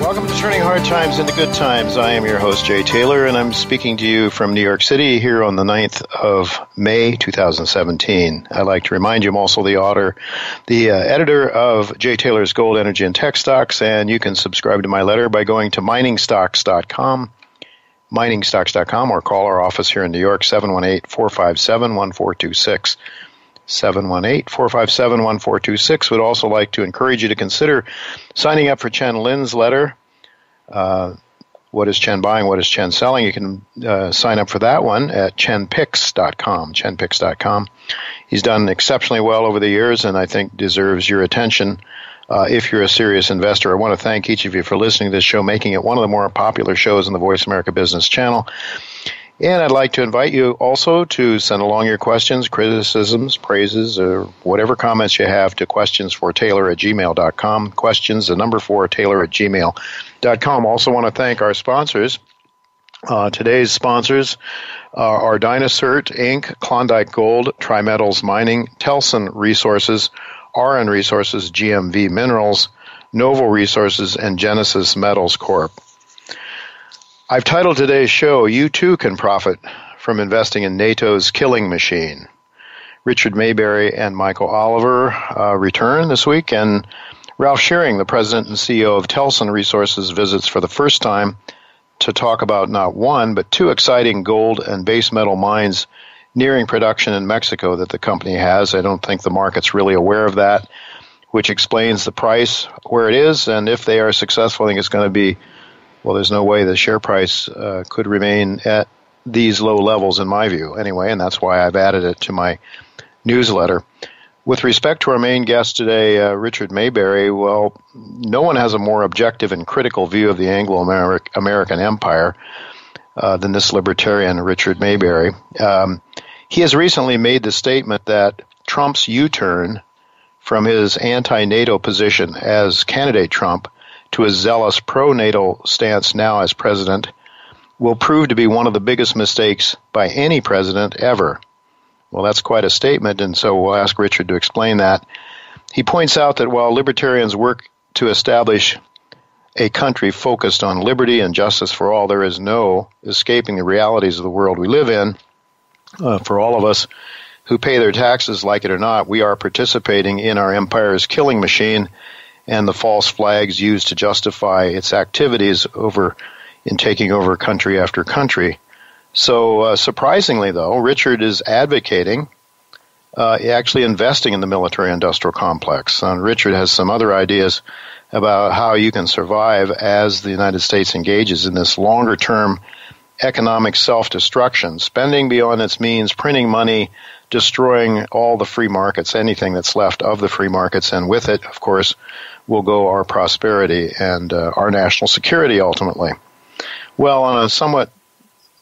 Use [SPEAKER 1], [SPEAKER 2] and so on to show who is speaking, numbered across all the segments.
[SPEAKER 1] Welcome to Turning Hard Times into Good Times. I am your host, Jay Taylor, and I'm speaking to you from New York City here on the 9th of May, 2017. I'd like to remind you I'm also the editor of Jay Taylor's Gold, Energy, and Tech Stocks, and you can subscribe to my letter by going to miningstocks.com, or call our office here in New York, 718-457-1426. 718-457-1426. Would also like to encourage you to consider signing up for Chen Lin's letter. What is Chen buying? What is Chen selling? You can sign up for that one at chenpicks.com. Chenpicks.com. He's done exceptionally well over the years, and I think deserves your attention if you're a serious investor. I want to thank each of you for listening to this show, making it one of the more popular shows on the Voice America Business Channel. And I'd like to invite you also to send along your questions, criticisms, praises, or whatever comments you have to questionsfortaylor@gmail.com. Questions, the number 4, Taylor@gmail.com. Also want to thank our sponsors. Today's sponsors are Dynacert, Inc., Klondike Gold, Trimetals Mining, Telson Resources, RN Resources, GMV Minerals, Novo Resources, and Genesis Metals Corp. I've titled today's show, You Too Can Profit from Investing in NATO's Killing Machine. Richard Maybury and Michael Oliver return this week, and Ralph Shearing, the president and CEO of Telson Resources, visits for the first time to talk about not one, but 2 exciting gold and base metal mines nearing production in Mexico that the company has. I don't think the market's really aware of that, which explains the price where it is, and if they are successful, I think it's going to be, well, there's no way the share price could remain at these low levels, in my view, anyway, and that's why I've added it to my newsletter. With respect to our main guest today, Richard Maybury, well, no one has a more objective and critical view of the Anglo-American empire than this libertarian, Richard Maybury. He has recently made the statement that Trump's U-turn from his anti-NATO position as candidate Trump to his zealous pro-NATO stance now as president will prove to be one of the biggest mistakes by any president ever. Well, that's quite a statement, and so we'll ask Richard to explain that. He points out that while libertarians work to establish a country focused on liberty and justice for all, there is no escaping the realities of the world we live in. For all of us who pay their taxes, like it or not, we are participating in our empire's killing machine and the false flags used to justify its activities in taking over country after country. So surprisingly, though, Richard is advocating actually investing in the military-industrial complex. Richard has some other ideas about how you can survive as the United States engages in this longer-term economic self-destruction, spending beyond its means, printing money, destroying all the free markets, anything that's left of the free markets, and with it, of course, will go our prosperity and our national security ultimately. Well, on a somewhat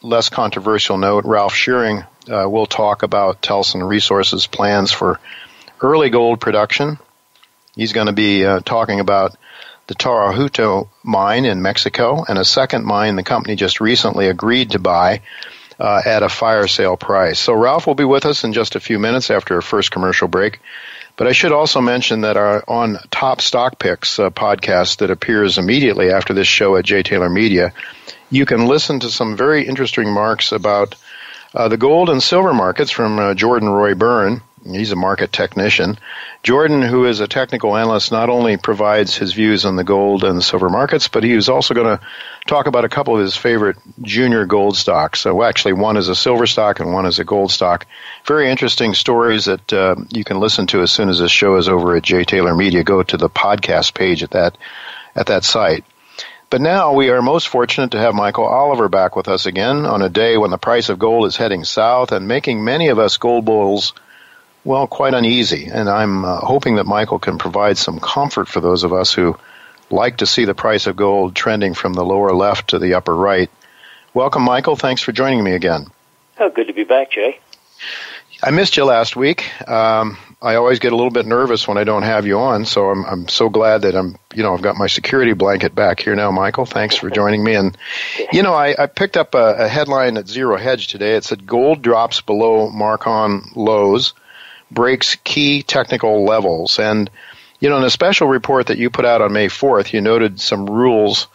[SPEAKER 1] less controversial note, Ralph Shearing will talk about Telson Resources' plans for early gold production. He's going to be talking about the Tarahuto mine in Mexico and a second mine the company just recently agreed to buy at a fire sale price. So Ralph will be with us in just a few minutes after a first commercial break. But I should also mention that on Top Stock Picks podcast that appears immediately after this show at J. Taylor Media, you can listen to some very interesting remarks about the gold and silver markets from Jordan Roy Byrne. He's a market technician. Jordan, who is a technical analyst, not only provides his views on the gold and silver markets, but he is also going to talk about a couple of his favorite junior gold stocks. So actually, one is a silver stock and one is a gold stock. Very interesting stories that you can listen to as soon as this show is over at J. Taylor Media. Go to the podcast page at that site. But now we are most fortunate to have Michael Oliver back with us again on a day when the price of gold is heading south and making many of us gold bulls, well, quite uneasy. And I'm hoping that Michael can provide some comfort for those of us who like to see the price of gold trending from the lower left to the upper right. Welcome, Michael. Thanks for joining me again.
[SPEAKER 2] Oh, good to be back, Jay.
[SPEAKER 1] I missed you last week. I always get a little bit nervous when I don't have you on, so I'm so glad that I've got my security blanket back here now, Michael. Thanks for joining me. And, I picked up a headline at Zero Hedge today. It said gold drops below Marcon lows, breaks key technical levels. And, in a special report that you put out on May 4th, you noted some rules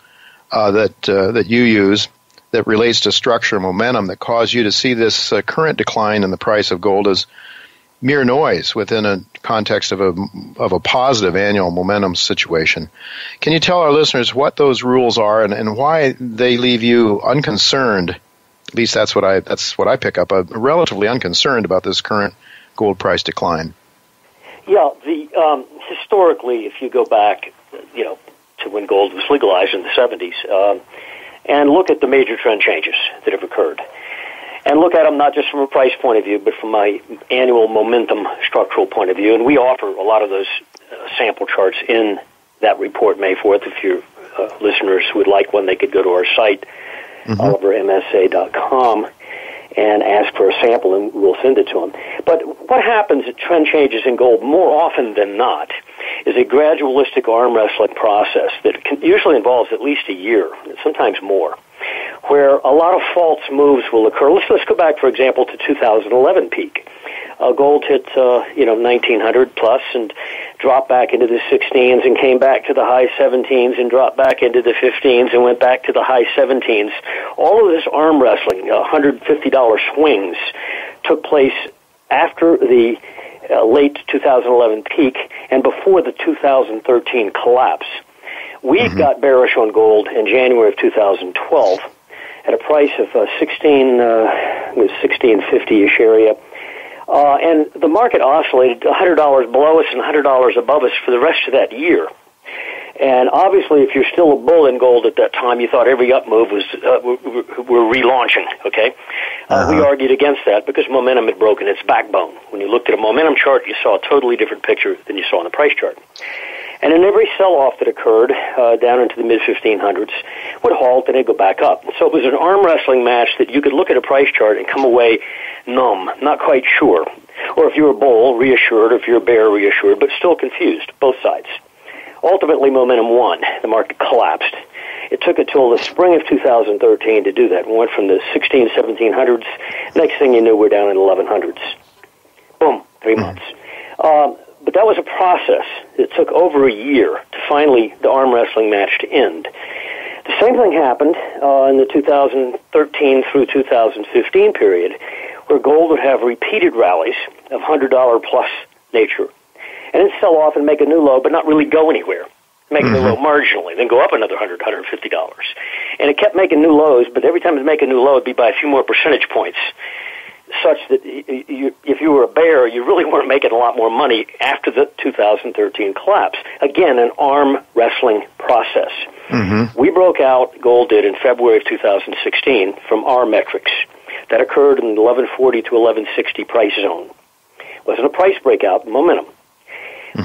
[SPEAKER 1] that you use that relates to structure and momentum that cause you to see this current decline in the price of gold as mere noise within a context of a positive annual momentum situation. Can you tell our listeners what those rules are and why they leave you unconcerned? At least that's what I pick up. Relatively unconcerned about this current gold price decline.
[SPEAKER 2] Yeah, historically, if you go back, to when gold was legalized in the 70s, and look at the major trend changes that have occurred. And look at them not just from a price point of view, but from my annual momentum structural point of view. And we offer a lot of those sample charts in that report, May 4th. If your listeners would like one, they could go to our site, olivermsa.com, and ask for a sample, and we'll send it to them. But what happens at trend changes in gold more often than not is a gradualistic arm wrestling process that usually involves at least a year, sometimes more, where a lot of false moves will occur. Let's go back, for example, to 2011 peak. Gold hit 1900 plus and dropped back into the 16s and came back to the high 17s and dropped back into the 15s and went back to the high 17s. All of this arm wrestling, $150 swings, took place after the late 2011 peak and before the 2013 collapse. We got bearish on gold in January of 2012 at a price of 1650-ish area. And the market oscillated $100 below us and $100 above us for the rest of that year. And obviously, if you're still a bull in gold at that time, you thought every up move was we're relaunching, okay? We argued against that because momentum had broken its backbone. When you looked at a momentum chart, you saw a totally different picture than you saw on the price chart. And in every sell-off that occurred down into the mid-1500s would halt and it'd go back up. So it was an arm wrestling match that you could look at a price chart and come away numb, not quite sure. Or if you're a bull, reassured, or if you're a bear, reassured, but still confused, both sides. Ultimately, momentum won. The market collapsed. It took until the spring of 2013 to do that. We went from the 1700s. Next thing you knew, we're down in 1100s. Boom, 3 months. But that was a process. It took over a year to finally the arm wrestling match to end. The same thing happened in the 2013 through 2015 period, where gold would have repeated rallies of $100 plus nature, and then sell off and make a new low, but not really go anywhere. Make a new low marginally, then go up another $100, $150. And it kept making new lows, but every time it would make a new low, it'd be by a few more percentage points, such that if you were a bear, you really weren't making a lot more money after the 2013 collapse. Again, an arm wrestling process. We broke out, gold did, in February of 2016 from our metrics. That occurred in the 1140 to 1160 price zone. It wasn't a price breakout, momentum.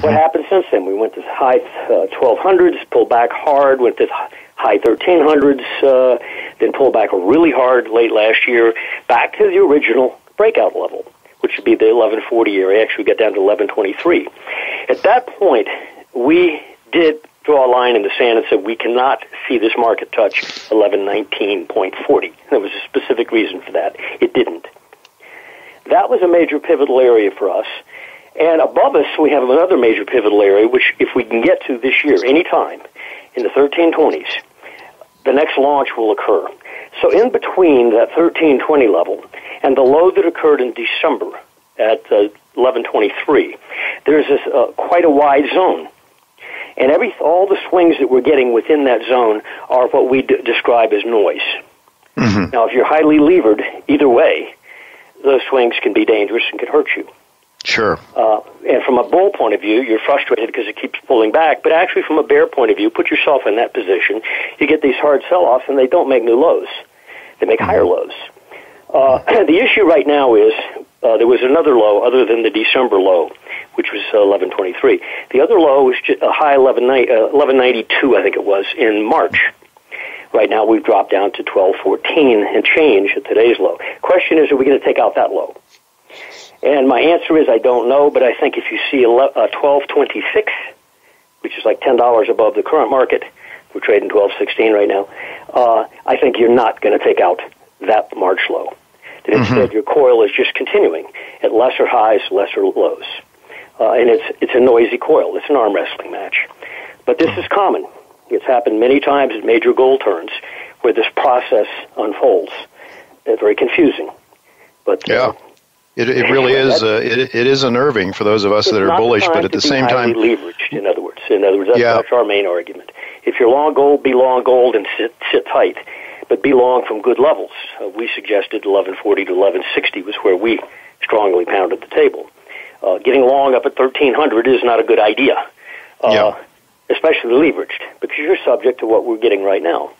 [SPEAKER 2] What happened since then? We went to high 1200s, pulled back hard, went to high 1300s, then pulled back really hard late last year, back to the original breakout level, which would be the 1140 area. Actually, we got down to 1123. At that point, we did draw a line in the sand and said we cannot see this market touch 1119.40. There was a specific reason for that. It didn't. That was a major pivotal area for us. And above us, we have another major pivotal area, which if we can get to this year, anytime, in the 1320s, the next launch will occur. So in between that 1320 level and the low that occurred in December at 1123, there's this quite a wide zone. And all the swings that we're getting within that zone are what we describe as noise. Now, if you're highly levered, either way, those swings can be dangerous and can hurt you.
[SPEAKER 1] Sure.
[SPEAKER 2] And from a bull point of view, you're frustrated because it keeps pulling back. But actually, from a bear point of view, put yourself in that position. You get these hard sell-offs, and they don't make new lows. They make higher lows. The issue right now is there was another low other than the December low, which was 1123. The other low was a high 1192, I think it was, in March. Right now, we've dropped down to 1214 and change at today's low. Question is, are we going to take out that low? And my answer is I don't know, but I think if you see 1226, which is like $10 above the current market, we're trading 1216 right now, I think you're not going to take out that March low. That instead your coil is just continuing at lesser highs, lesser lows. And it's a noisy coil. It's an arm wrestling match. But this is common. It's happened many times at major gold turns where this process unfolds. It's very confusing. But
[SPEAKER 1] yeah. It really is. It is unnerving for those of us that are bullish, but at the same time,
[SPEAKER 2] leveraged. In other words, that's our main argument. If you're long gold, be long gold and sit tight, but be long from good levels. We suggested 1140 to 1160 was where we strongly pounded the table. Getting long up at 1300 is not a good idea, especially leveraged, because you're subject to what we're getting right now.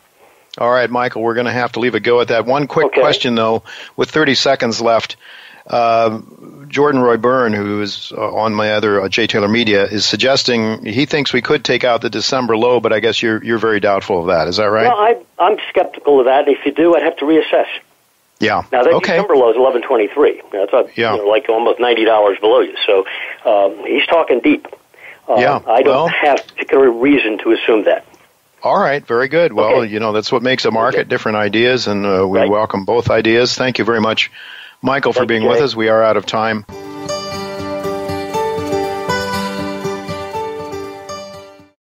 [SPEAKER 1] All right, Michael, we're going to have to leave a go at that. One quick question, though, with 30 seconds left. Jordan Roy Byrne, who is on my other Jay Taylor Media, is suggesting he thinks we could take out the December low, but I guess you're very doubtful of that. Is that right?
[SPEAKER 2] Well, I'm skeptical of that. If you do, I'd have to reassess.
[SPEAKER 1] Yeah.
[SPEAKER 2] Now, that December low is 1123. That's like almost $90 below you. So he's talking deep. I don't have particular reason to assume that.
[SPEAKER 1] All right, very good. Well, that's what makes a market, different ideas, and we welcome both ideas. Thank you very much, Michael, for being with us. We are out of time.